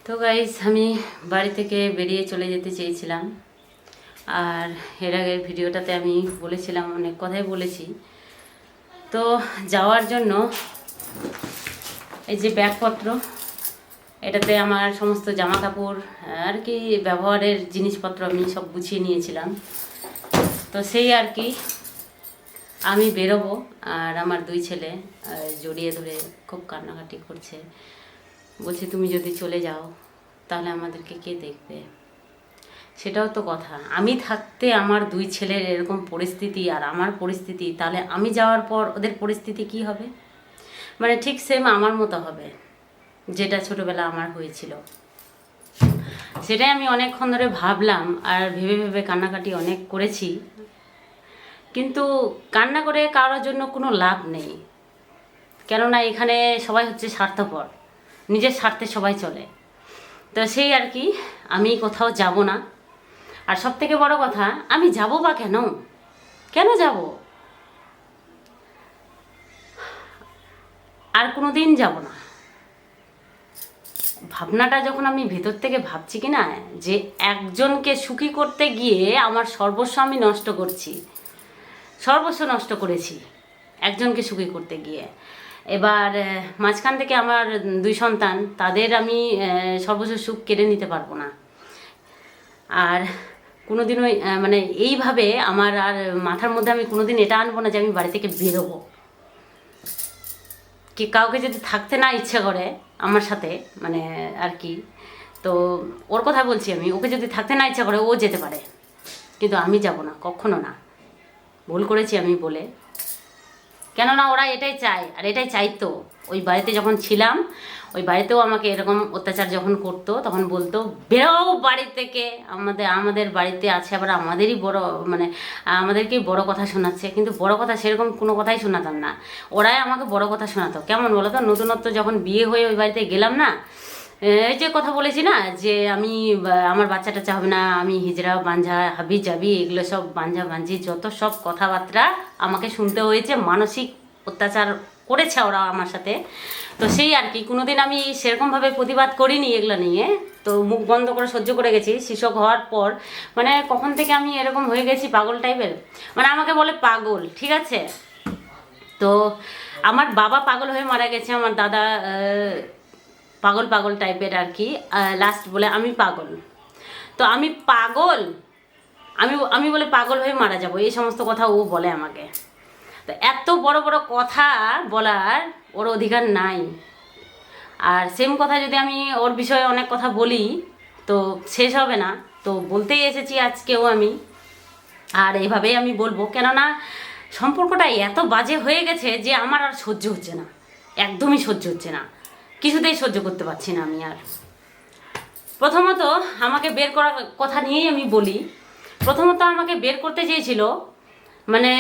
তো গাইস, আমি বাড়ি থেকে বেরিয়ে চলে যেতে চেয়েছিলাম। আর এর আগের ভিডিওটাতে আমি বলেছিলাম, অনেক কথাই বলেছি। তো যাওয়ার জন্য এই যে ব্যাগপত্র, এটাতে আমার সমস্ত জামা কাপড় আর কি ব্যবহারের জিনিসপত্র আমি সব গুছিয়ে নিয়েছিলাম। তো সেই আর কি আমি বেরোবো, আর আমার দুই ছেলে জড়িয়ে ধরে খুব কান্নাকাটি করছে। বলছে, তুমি যদি চলে যাও তাহলে আমাদেরকে কে দেখবে? সেটাও তো কথা। আমি থাকতে আমার দুই ছেলের এরকম পরিস্থিতি আর আমার পরিস্থিতি, তাহলে আমি যাওয়ার পর ওদের পরিস্থিতি কি হবে? মানে ঠিক সেম আমার মতো হবে, যেটা ছোটোবেলা আমার হয়েছিল। সেটাই আমি অনেকক্ষণ ধরে ভাবলাম, আর ভেবে ভেবে কান্নাকাটি অনেক করেছি। কিন্তু কান্না করে কারোর জন্য কোনো লাভ নেই, কেননা এখানে সবাই হচ্ছে স্বার্থপর, নিজের স্বার্থে সবাই চলে। তো সেই আর কি, আমি কোথাও যাব না। আর সব থেকে বড় কথা, আমি যাব বা কেন? কেন যাব? আর কোনো দিন যাব না। ভাবনাটা যখন আমি ভেতর থেকে ভাবছি কি না, যে একজনকে সুখী করতে গিয়ে আমার সর্বস্ব আমি নষ্ট করছি, সর্বস্ব নষ্ট করেছি একজনকে সুখী করতে গিয়ে। এবার মাঝখান থেকে আমার দুই সন্তান, তাদের আমি সর্বস্ব সুখ কেড়ে নিতে পারবো না। আর কোনোদিনও মানে এইভাবে আমার আর মাথার মধ্যে আমি কোনোদিন এটা আনবো না যে আমি বাড়ি থেকে বেরোবো। কি কাউকে যদি থাকতে না ইচ্ছে করে আমার সাথে, মানে আর কি, তো ওর কথা বলছি আমি, ওকে যদি থাকতে না ইচ্ছা করে ও যেতে পারে, কিন্তু আমি যাব না, কখনো না। ভুল করেছি আমি বলে, কেননা ওরা এটাই চায়, আর এটাই চাইতো। ওই বাড়িতে যখন ছিলাম, ওই বাড়িতেও আমাকে এরকম অত্যাচার যখন করতো, তখন বলতো, বেরো বাড়ি থেকে। আমাদের বাড়িতে আছে, আবার আমাদেরই বড়, মানে আমাদেরকেই বড় কথা শোনাচ্ছে। কিন্তু বড় কথা সেরকম কোনো কথাই শোনাতাম না, ওরাই আমাকে বড় কথা শোনাতো। কেমন বলো তো, নতুনত্ব যখন বিয়ে হয়ে ওই বাড়িতে গেলাম না, এই যে কথা বলেছি না, যে আমি আমার বাচ্চা টাচ্চা হবে না, আমি হিজড়া বাঞ্ঝা হাবি যাবি, এগুলো সব বাঞ্ঝা বাঞ্ঝি যত সব কথাবার্তা আমাকে শুনতে হয়েছে। মানসিক অত্যাচার করেছে ওরা আমার সাথে। তো সেই আর কি, কোনোদিন আমি সেরকমভাবে প্রতিবাদ করিনি এগুলো নিয়ে। তো মুখ বন্ধ করে সহ্য করে গেছি। শিশু হওয়ার পর মানে কখন থেকে আমি এরকম হয়ে গেছি, পাগল টাইপের। মানে আমাকে বলে পাগল, ঠিক আছে? তো আমার বাবা পাগল হয়ে মারা গেছে, আমার দাদা পাগল পাগল টাইপের আর কি। লাস্ট বলে আমি পাগল। তো আমি পাগল, আমি আমি বলে পাগল হয়ে মারা যাব, এই সমস্ত কথা ও বলে আমাকে। তো এত বড় বড় কথা বলার ওর অধিকার নাই। আর সেম কথা যদি আমি ওর বিষয়ে অনেক কথা বলি তো শেষ হবে না। তো বলতেই এসেছি আজকেও আমি, আর এভাবেই আমি বলবো। কেননা সম্পর্কটা এত বাজে হয়ে গেছে যে আমার আর সহ্য হচ্ছে না, একদমই সহ্য হচ্ছে না, কিছুতেই সহ্য করতে পারছি না আমি আর। প্রথমত আমাকে বের করার কথা নিয়েই আমি বলি। প্রথমত আমাকে বের করতে চেয়েছিল মানে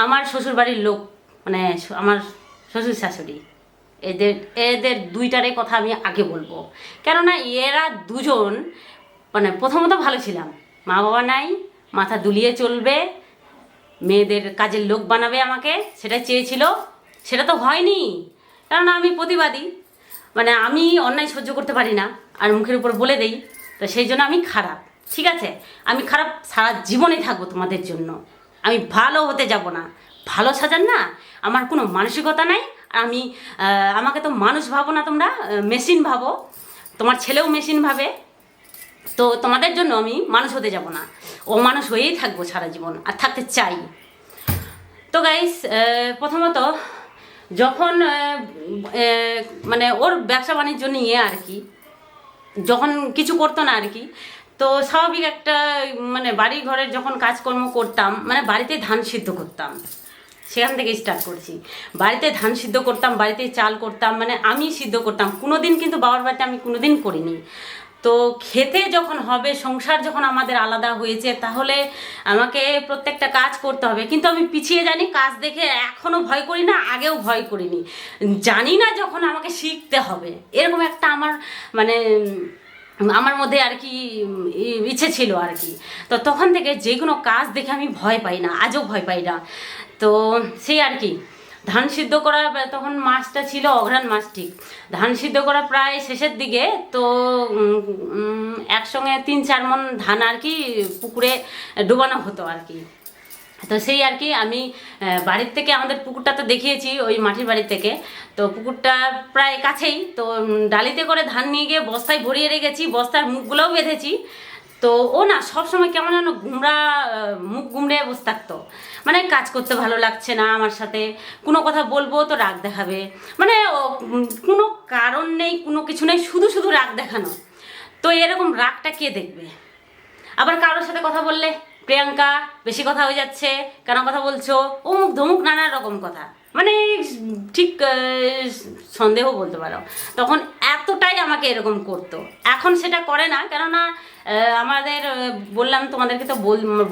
আমার শ্বশুরবাড়ির লোক, মানে আমার শ্বশুর শাশুড়ি। এদের এদের দুইটারই কথা আমি আগে বলবো। কেননা এরা দুজন, মানে প্রথমত ভালো ছিলাম, মা বাবা নাই, মাথা দুলিয়ে চলবে, মেয়েদের কাজের লোক বানাবে আমাকে, সেটা চেয়েছিল। সেটা তো হয়নি, কারণ আমি প্রতিবাদী, মানে আমি অন্যায় সহ্য করতে পারি না, আর মুখের উপর বলে দেই। তো সেই জন্য আমি খারাপ, ঠিক আছে? আমি খারাপ সারা জীবনেই থাকবো তোমাদের জন্য। আমি ভালো হতে যাব না, ভালো সাজার না আমার কোনো মানসিকতা নাই। আর আমি আমাকে তো মানুষ ভাবো না তোমরা, মেশিন ভাবো। তোমার ছেলেও মেশিন ভাবে। তো তোমাদের জন্য আমি মানুষ হতে যাব না, ও মানুষ হয়েই থাকবো সারা জীবন, আর থাকতে চাই। তো গাইস, প্রথমত যখন মানে ওর ব্যবসা বাণিজ্য নিয়ে আর কি, যখন কিছু করতো না আর কি, তো স্বাভাবিক একটা মানে বাড়ি ঘরের যখন কাজকর্ম করতাম, মানে বাড়িতে ধান সিদ্ধ করতাম, সেখান থেকে স্টার্ট করছি। বাড়িতে ধান সিদ্ধ করতাম, বাড়িতে চাল করতাম, মানে আমি সিদ্ধ করতাম। কোনোদিন কিন্তু বাবার বাড়িতে আমি কোনোদিন করিনি। তো খেতে যখন হবে, সংসার যখন আমাদের আলাদা হয়েছে, তাহলে আমাকে প্রত্যেকটা কাজ করতে হবে। কিন্তু আমি পিছিয়ে জানি, কাজ দেখে এখনও ভয় করি না, আগেও ভয় করিনি। জানি না যখন আমাকে শিখতে হবে, এরকম একটা আমার মানে আমার মধ্যে আর কি ইচ্ছে ছিল আর কি। তো তখন থেকে যে কোনো কাজ দেখে আমি ভয় পাই না, আজও ভয় পাই না। তো সেই আর কি। ধান সিদ্ধ করা তখন মাছটা ছিল অঘ্রাণ মাস, ঠিক ধান সিদ্ধ করা প্রায় শেষের দিকে। তো একসঙ্গে 3-4 মণ ধান আর কি পুকুরে ডোবানো হতো আর কি। তো সেই আর কি আমি বাড়ির থেকে, আমাদের পুকুরটা তো দেখিয়েছি ওই মাটির বাড়ির থেকে, তো পুকুরটা প্রায় কাছেই। তো ডালিতে করে ধান নিয়ে গিয়ে বস্তায় ভরিয়ে রেখেছি, বস্তার মুখগুলোও বেঁধেছি। তো ও না সবসময় কেমন যেন মুখ গুমড়ে বসে থাকতো, মানে কাজ করতে ভালো লাগছে না আমার সাথে, কোনো কথা বলবো তো রাগ দেখাবে, মানে কোনো কারণ নেই, কোনো কিছু নেই, শুধু শুধু রাগ দেখানো। তো এরকম রাগটা কে দেখবে? আবার কারোর সাথে কথা বললে, প্রিয়াঙ্কা বেশি কথা হয়ে যাচ্ছে, কেন কথা বলছো, অমুক ধমুক নানা রকম কথা, মানে ঠিক সন্দেহ বলতে পারো। তখন এতটাই আমাকে এরকম করতো। এখন সেটা করে না, কেননা আমাদের বললাম তোমাদেরকে তো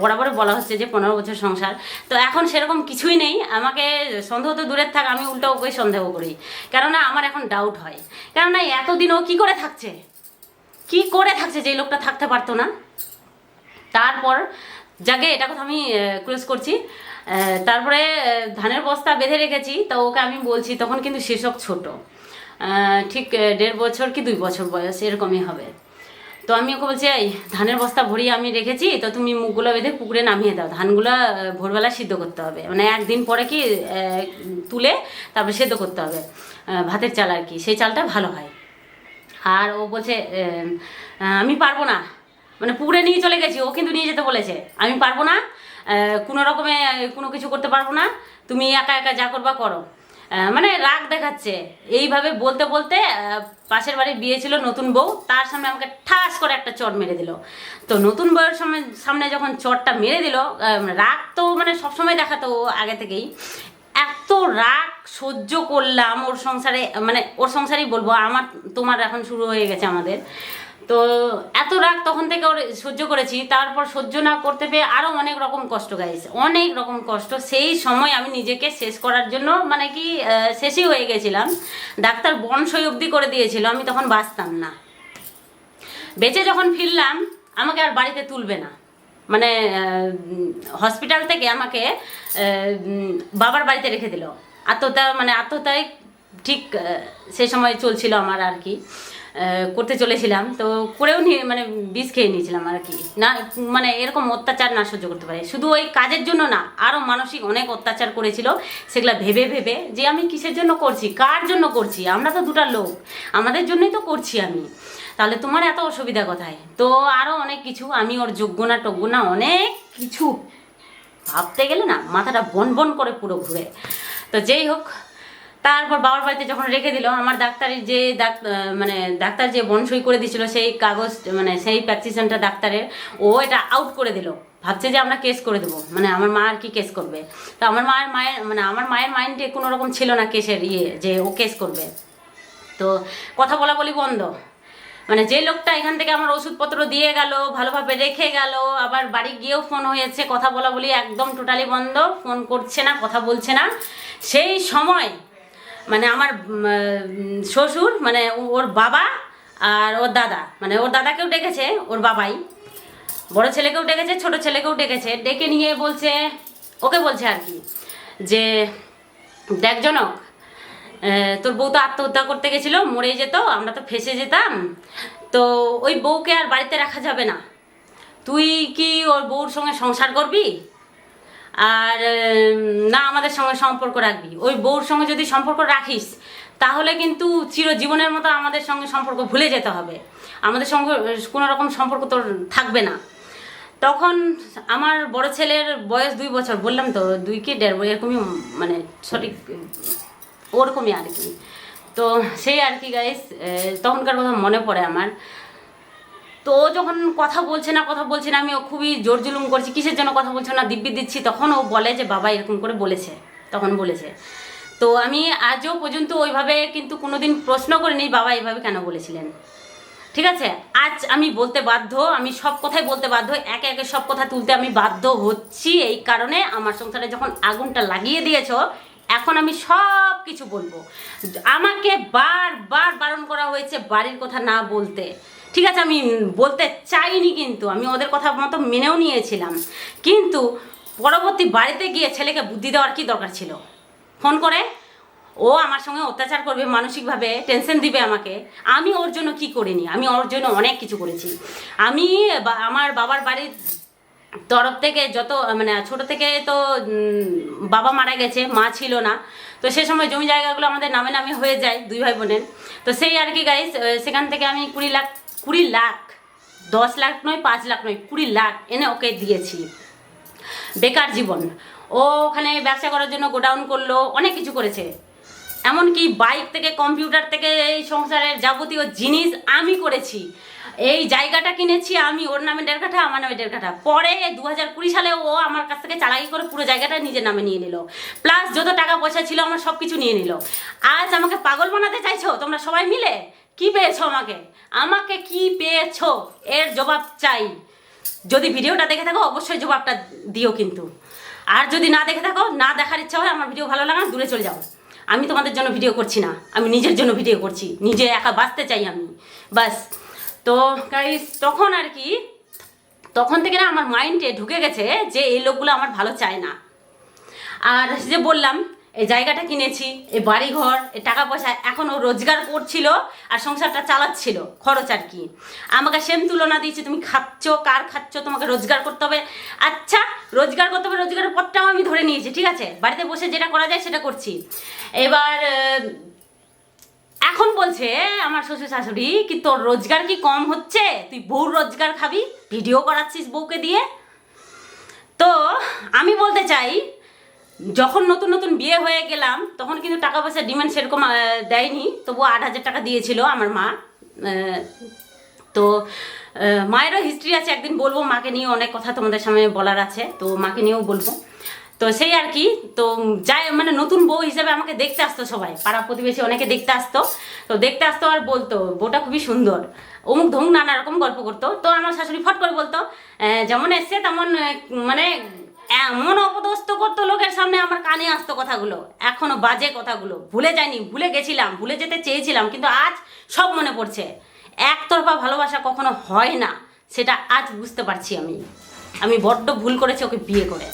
বরাবর বলা হচ্ছে যে 15 বছর সংসার, তো এখন সেরকম কিছুই নেই। আমাকে সন্দেহ তো দূরের থাক, আমি উল্টো ওকে সন্দেহ করি, কেননা আমার এখন ডাউট হয়, কেননা এতদিন ও কী করে থাকছে, যে লোকটা থাকতে পারতো না। তারপর যাকে এটা কথা আমি ক্লোজ করছি। তারপরে ধানের বস্তা বেঁধে রেখেছি, তো ওকে আমি বলছি, তখন কিন্তু শীর্ষক ছোট, ঠিক 1.5 বছর কি 2 বছর বয়স এরকমই হবে। তো আমি ওকে বলছি, এই ধানের বস্তা ভরিয়ে আমি রেখেছি, তো তুমি মুখগুলো বেঁধে পুকুরে নামিয়ে দাও, ধানগুলো ভোরবেলা সিদ্ধ করতে হবে, মানে একদিন পরে কি তুলে তারপরে সেদ্ধ করতে হবে, ভাতের চাল আর কি, সেই চালটা ভালো হয়। আর ও বলছে আমি পারবো না, মানে পুকুরে নিয়ে চলে গেছি, ও কিন্তু নিয়ে যেতে বলেছে, আমি পারবো না, কোনো রকমে কোনো কিছু করতে পারবো না, তুমি একা একা যা করবা করো, মানে রাগ দেখাচ্ছে। এইভাবে বলতে বলতে পাশের বাড়ি বিয়ে ছিল নতুন বউ, তার সামনে আমাকে ঠাস করে একটা চট মেরে দিল। তো নতুন বউয়ের সামনে যখন চটটা মেরে দিল, রাগ তো মানে সবসময় দেখাতো আগে থেকেই, এত রাগ সহ্য করলাম ওর সংসারে, মানে ওর সংসারই বলবো, আমার তোমার এখন শুরু হয়ে গেছে আমাদের। তো এত রাগ তখন থেকে ওর সহ্য করেছি, তারপর সহ্য না করতে পেয়ে আরও অনেক রকম কষ্ট গাইছে, অনেক রকম কষ্ট। সেই সময় আমি নিজেকে শেষ করার জন্য মানে কি শেষই হয়ে গেছিলাম, ডাক্তার বনসই অবধি করে দিয়েছিল, আমি তখন বাঁচতাম না। বেঁচে যখন ফিরলাম আমাকে আর বাড়িতে তুলবে না, মানে হসপিটাল থেকে আমাকে বাবার বাড়িতে রেখে দিল। আত্মহত্যায় ঠিক সেই সময় চলছিল আমার আর কি, করতে চলেছিলাম, তো করেও নিয়ে মানে বিষ খেয়ে নিয়েছিলাম আর কি, না মানে এরকম অত্যাচার না সহ্য করতে পারে, শুধু ওই কাজের জন্য না, আরও মানসিক অনেক অত্যাচার করেছিল। সেগুলো ভেবে ভেবে যে আমি কিসের জন্য করছি, কার জন্য করছি, আমরা তো দুটা লোক, আমাদের জন্যই তো করছি আমি, তাহলে তোমার এত অসুবিধা কোথায়। তো আরও অনেক কিছু, আমি ওর যোগ্য না টোগ্য না, অনেক কিছু ভাবতে গেলে না মাথাটা বন বন করে পুরো ঘুরে। তো যেই হোক, তারপর বাবার বাড়িতে যখন রেখে দিল, আমার ডাক্তার যে বনসই করে দিয়েছিল সেই কাগজ, মানে সেই প্র্যাকটিশনটা ডাক্তারের, ও এটা আউট করে দিল, ভাবছে যে আমরা কেস করে দেবো, মানে আমার মা আর কি কেস করবে। তো আমার মায়ের মাইন্ডে কোনো রকম ছিল না কেসের যে ও কেস করবে। তো কথা বলি বন্ধ, মানে যে লোকটা এখান থেকে আমার ওষুধপত্র দিয়ে গেল, ভালোভাবে রেখে গেল, আবার বাড়ি গিয়েও ফোন হয়েছে, কথা বলি একদম টোটালি বন্ধ, ফোন করছে না, কথা বলছে না। সেই সময় মানে আমার শ্বশুর, মানে ওর বাবা আর ওর দাদা, মানে ওর দাদাকেও ডেকেছে, ওর বাবাই বড় ছেলেকেও ডেকেছে, ছোট ছেলেকেও ডেকেছে, ডেকে নিয়ে ওকে বলছে আর কি, যে দেখ জনক, তোর বউ তো আত্মহত্যা করতে গেছিলো, মরেই যেত, আমরা তো ফেঁসে যেতাম, তো ওই বউকে আর বাড়িতে রাখা যাবে না, তুই কি ওর বউর সঙ্গে সংসার করবি, আর না আমাদের সঙ্গে সম্পর্ক রাখবি, ওই বউর সঙ্গে যদি সম্পর্ক রাখিস তাহলে কিন্তু চিরজীবনের মতো আমাদের সঙ্গে সম্পর্ক ভুলে যেতে হবে, আমাদের সঙ্গে কোনো রকম সম্পর্ক তোর থাকবে না। তখন আমার বড় ছেলের বয়স 2 বছর, বললাম তো 2 কি 1.5 এরকমই, মানে সঠিক ওরকমই আর কি। তো সেই আর কি গাইস, তখনকার কথা মনে পড়ে আমার। তো ও যখন কথা বলছে না, আমি ও খুবই জোর জুলুম করছি, কিসের জন্য কথা বলছে না দিব্যি দিচ্ছি, তখন ও বলে যে বাবা এরকম করে বলেছে, তখন বলেছে। তো আমি আজও পর্যন্ত ওইভাবে কিন্তু কোনোদিন প্রশ্ন করিনি বাবা এইভাবে কেন বলেছিলেন, ঠিক আছে। আজ আমি বলতে বাধ্য, আমি সব কথাই বলতে বাধ্য, একে একে সব কথা তুলতে আমি বাধ্য হচ্ছি, এই কারণে আমার সংসারে যখন আগুনটা লাগিয়ে দিয়েছো, এখন আমি সব কিছু বলবো। আমাকে বারবার বারণ করা হয়েছে বাড়ির কথা না বলতে, ঠিক আছে, আমি বলতে চাইনি, কিন্তু আমি ওদের কথা মতো মেনেও নিয়েছিলাম, কিন্তু পরবর্তী বাড়িতে গিয়ে ছেলেকে বুদ্ধি দেওয়ার কি দরকার ছিল, ফোন করে ও আমার সঙ্গে অত্যাচার করবে, মানসিকভাবে টেনশন দিবে আমাকে। আমি ওর জন্য কি করিনি? আমি ওর জন্য অনেক কিছু করেছি। আমি আমার বাবার বাড়ির তরফ থেকে যত মানে ছোট থেকে তো বাবা মারা গেছে, মা ছিল না, তো সে সময় জমি জায়গাগুলো আমাদের নামে নামে হয়ে যায় দুই ভাই বোনের। তো সেই আর কি গাইস, সেখান থেকে আমি 20 লাখ 10 লাখ নয়, 5 লাখ নয়, 20 লাখ এনে ওকে দিয়েছি। বেকার জীবন। ও ওখানে ব্যবসা করার জন্য গোডাউন করলো, অনেক কিছু করেছে। এমনকি বাইক থেকে কম্পিউটার থেকে এই সংসারের যাবতীয় জিনিস আমি করেছি। এই জায়গাটা কিনেছি আমি, ওর নামে 1.5 কাঠা, আমার নামে 1.5 কাঠা। পরে 2020 সালে ও আমার কাছ থেকে চালাকি করে পুরো জায়গাটা নিজের নামে নিয়ে নিল, প্লাস যত টাকা পয়সা ছিল আমার সব কিছু নিয়ে নিল। আজ আমাকে পাগল বানাতে চাইছো তোমরা সবাই মিলে? কি পেয়েছো আমাকে? আমাকে কি পেয়েছো এর জবাব চাই। যদি ভিডিওটা দেখে থাকো অবশ্যই জবাবটা দিও কিন্তু। আর যদি না দেখে থাকো, না দেখার ইচ্ছা হয়, আমার ভিডিও ভালো লাগে না, দূরে চলে যাও। আমি তোমাদের জন্য ভিডিও করছি না, আমি নিজের জন্য ভিডিও করছি, নিজে একা বাঁচতে চাই আমি, বাস। তো গাইস তখন আর কি, তখন থেকে না আমার মাইন্ডে ঢুকে গেছে যে এই লোকগুলো আমার ভালো চায় না। আর যে বললাম এই জায়গাটা কিনেছি, এই বাড়ি ঘর, এই টাকা পয়সা এখন ও রোজগার করছিল আর সংসারটা চালাচ্ছিল, খরচ আর কি। আমাকে সেম তুলনা দিয়েছে, তুমি খাচ্ছ, কার খাচ্ছ, তোমাকে রোজগার করতে হবে। আচ্ছা রোজগার করতে হবে, রোজগারের পথটাও আমি ধরে নিয়েছি, ঠিক আছে, বাড়িতে বসে যেটা করা যায় সেটা করছি। এবার এখন বলছে আমার শ্বশুর শাশুড়ি কি তোর রোজগার কি কম হচ্ছে, তুই বউর রোজগার খাবি, ভিডিও করাচ্ছিস বউকে দিয়ে। তো আমি বলতে চাই, যখন নতুন নতুন বিয়ে হয়ে গেলাম তখন কিন্তু টাকা পয়সা ডিমান্ড সেরকম দেয়নি, তবুও 8,000 টাকা দিয়েছিল আমার মা। তো মায়েরও হিস্ট্রি আছে, একদিন বলবো, মাকে নিয়ে অনেক কথা তোমাদের সামনে বলার আছে, তো মাকে নিয়েও বলবো। তো সেই আর কি, তো যাই মানে নতুন বউ হিসেবে আমাকে দেখতে আসতো সবাই, পাড়া প্রতিবেশী অনেকে দেখতে আসতো। তো দেখতে আসতো আর বলতো বউটা খুবই সুন্দর, অমুক ধমুক নানা রকম গল্প করতো। তো আমার শাশুড়ি ফট করে বলতো যেমন এসছে তেমন, মানে এমন অপদস্থ করতো লোকের সামনে, আমার কানে আসতো কথাগুলো, এখনো বাজে কথাগুলো। ভুলে যাইনি, ভুলে গেছিলাম, ভুলে যেতে চেয়েছিলাম, কিন্তু আজ সব মনে পড়ছে। একতরফা ভালোবাসা কখনো হয় না, সেটা আজ বুঝতে পারছি আমি বড্ড ভুল করেছি ওকে বিয়ে করে।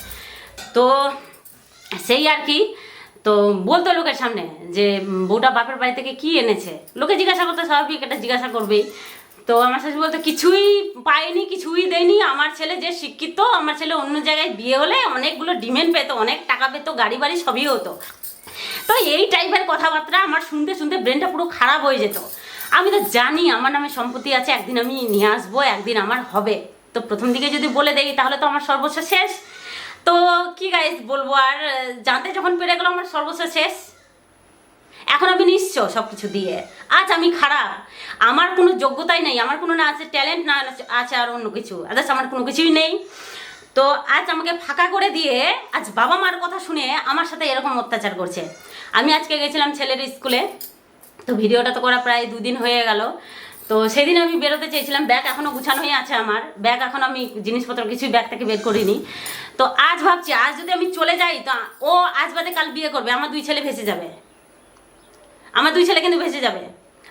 তো সেই আর কি, তো বলতো লোকের সামনে যে বউটা বাপের বাড়ি থেকে কি এনেছে, লোকে জিজ্ঞাসা করতে, স্বাভাবিক এটা জিজ্ঞাসা করবেই। তো আমার শাশুড়ি বলতো কিছুই পায়নি, কিছুই দেয়নি, আমার ছেলে যে শিক্ষিত, আমার ছেলে অন্য জায়গায় বিয়ে হলে অনেকগুলো ডিমান্ড পেত, অনেক টাকা পেত, গাড়ি বাড়ি সবই হতো। তো এই টাইপের কথাবার্তা আমার শুনতে শুনতে ব্রেনটা পুরো খারাপ হয়ে যেত। আমি তো জানি আমার নামে সম্পত্তি আছে, একদিন আমি নিয়ে আসবো, একদিন আমার হবে। তো প্রথম দিকে যদি বলে দেই তাহলে তো আমার সর্বস্ব শেষ। তো কি গাইস বলবো, আর জানতে যখন পেরে গেল আমার সর্বস্ব শেষ, এখন আমি নিশ্চ সব কিছু দিয়ে। আজ আমি খারাপ, আমার কোনো যোগ্যতাই নেই, আমার কোনো না আছে ট্যালেন্ট, না আছে আর অন্য কিছু, আদার্স আমার কোনো কিছুই নেই। তো আজ আমাকে ফাঁকা করে দিয়ে আজ বাবা মার কথা শুনে আমার সাথে এরকম অত্যাচার করছে। আমি আজকে গেছিলাম ছেলের স্কুলে, তো ভিডিওটা তো করা প্রায় 2 দিন হয়ে গেল। তো সেদিন আমি বেরোতে চেয়েছিলাম, ব্যাগ এখনও গুছানোই আছে আমার, ব্যাগ এখন আমি জিনিসপত্র কিছুই ব্যাগ থেকে বের করিনি। তো আজ ভাবছি আজ যদি আমি চলে যাই, তো ও আজ বাদে কাল বিয়ে করবে, আমার 2 ছেলে ভেসে যাবে, আমার 2 ছেলে কিন্তু ভেসে যাবে,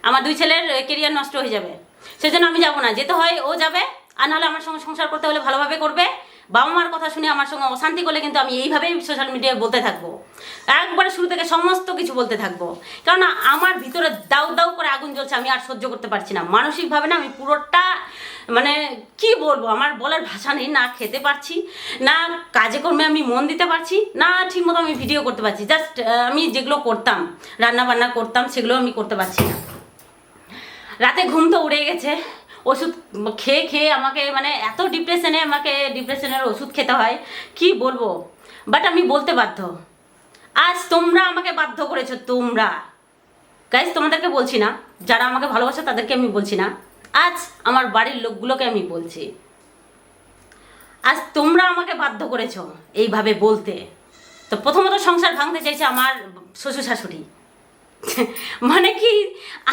আমার 2 ছেলের কেরিয়ার নষ্ট হয়ে যাবে। সেজন্য আমি যাবো না, যেতে হয় ও যাবে, আর নাহলে আমার সঙ্গে সংসার করতে হলে ভালোভাবে করবে। বাবা মার কথা শুনে আমার সঙ্গে অশান্তি করলে কিন্তু আমি এইভাবেই সোশ্যাল মিডিয়ায় বলতে থাকবো, একবারে শুরু থেকে সমস্ত কিছু বলতে থাকবো। কারণ আমার ভিতরে দাউ দাউ করে আগুন জ্বলছে, আমি আর সহ্য করতে পারছি না মানসিকভাবে, না আমি পুরোটা মানে কি বলবো, আমার বলার ভাষা নেই, না খেতে পারছি, না কাজে কর্মে আমি মন দিতে পারছি, না ঠিকমতো আমি ভিডিও করতে পারছি। জাস্ট আমি যেগুলো করতাম, রান্না বান্না করতাম, সেগুলো আমি করতে পারছি না। রাতে ঘুম তো উড়ে গেছে, ওষুধ খেয়ে খেয়ে আমাকে মানে এত ডিপ্রেশনে, আমাকে ডিপ্রেশনের ওষুধ খেতে হয়, কি বলবো। বাট আমি বলতে বাধ্য, আজ তোমরা আমাকে বাধ্য করেছো, তোমরা গাইজ, তোমাদেরকে বলছি না, যারা আমাকে ভালোবাসে তাদেরকে আমি বলছি না, আজ আমার বাড়ির লোকগুলোকে আমি বলছি, আজ তোমরা আমাকে বাধ্য করেছো এইভাবে বলতে। তো প্রথমত সংসার ভাঙতে চাইছে আমার শ্বশুর শাশুড়ি, মানে কি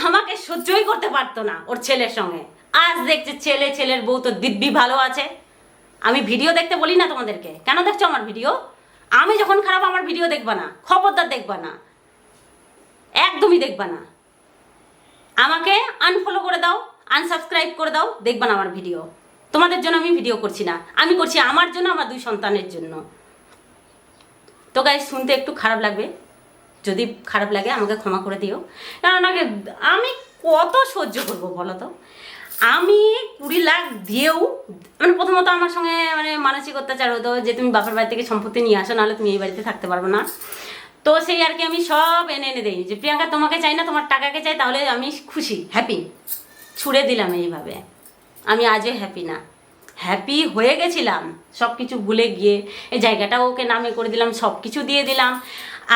আমাকে সহ্যই করতে পারতো না ওর ছেলের সঙ্গে। আজ দেখছে ছেলের বউ তো দিব্যি ভালো আছে। আমি ভিডিও দেখতে বলি না তোমাদেরকে, কেন দেখছো আমার ভিডিও? আমি যখন খারাপ আমার ভিডিও দেখবা না, খবরদার দেখবা না, একদমই দেখবা না। আমাকে আনফলো করে দাও, আনসাবস্ক্রাইব করে দাও, দেখবা না আমার ভিডিও। তোমাদের জন্য আমি ভিডিও করছি না, আমি করছি আমার জন্য, আমার 2 সন্তানের জন্য। তো গাইস শুনতে একটু খারাপ লাগবে, যদি খারাপ লাগে আমাকে ক্ষমা করে দিও, কারণ আমি কত সহ্য করবো বলো তো। আমি 20 লাখ দিয়েও মানে প্রথমত আমার সঙ্গে মানে মানসিক অত্যাচার হতো যে তুমি বাপের বাড়ি থেকে সম্পত্তি নিয়ে আসো, নাহলে তুমি এই বাড়িতে থাকতে পারবে না। তো সেই আর কি আমি সব এনে এনে দিই যে প্রিয়াঙ্কা তোমাকে চাই না, তোমার টাকাকে চাই, তাহলে আমি খুশি, হ্যাপি। ছুড়ে দিলাম এইভাবে। আমি আজও হ্যাপি না, হ্যাপি হয়ে গেছিলাম সব কিছু ভুলে গিয়ে, এই জায়গাটা ওকে নামে করে দিলাম, সব কিছু দিয়ে দিলাম।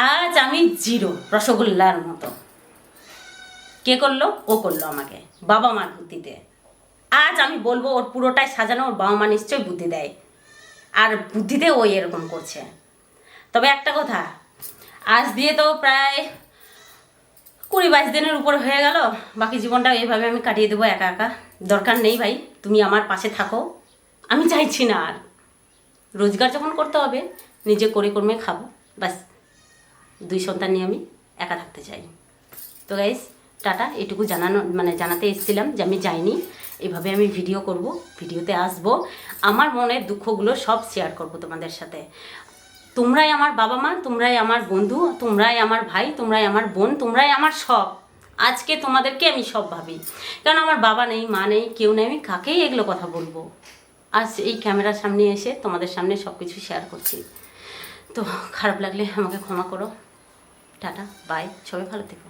আজ আমি জিরো, রসগোল্লার মতো। কে করলো? ও করলো আমাকে, বাবা মার বুদ্ধিতে। আজ আমি বলবো ওর পুরোটাই সাজানো ওর বাবা মা নিশ্চয়ই বুদ্ধি দেয়, আর বুদ্ধিতে ওই এরকম করছে। তবে একটা কথা, আজ দিয়ে তো প্রায় 20-22 দিনের উপর হয়ে গেল, বাকি জীবনটা এইভাবে আমি কাটিয়ে দেবো একা একা। দরকার নেই ভাই, তুমি আমার পাশে থাকো, আমি চাইছি না আর। রোজগার যখন করতে হবে নিজে করে কর্মে খাবো, ব্যাস। 2 সন্তান নিয়ে আমি একা থাকতে চাই। তো গাইস টাটা, এটুকু জানাতে এসেছিলাম যে আমি যাইনি, এভাবে আমি ভিডিও করব, ভিডিওতে আসব, আমার মনের দুঃখগুলো সব শেয়ার করব তোমাদের সাথে। তোমরাই আমার বাবা মা, তোমরাই আমার বন্ধু, তোমরাই আমার ভাই, তোমরাই আমার বোন, তোমরাই আমার সব। আজকে তোমাদেরকে আমি সব ভাবি, কারণ আমার বাবা নেই, মা নেই, কেউ নেই, আমি কাকেই এগুলো কথা বলবো। আজ এই ক্যামেরার সামনে এসে তোমাদের সামনে সব কিছু শেয়ার করছি। তো খারাপ লাগলে আমাকে ক্ষমা করো। টাটা, বাই, সবাই ভালো থেকো।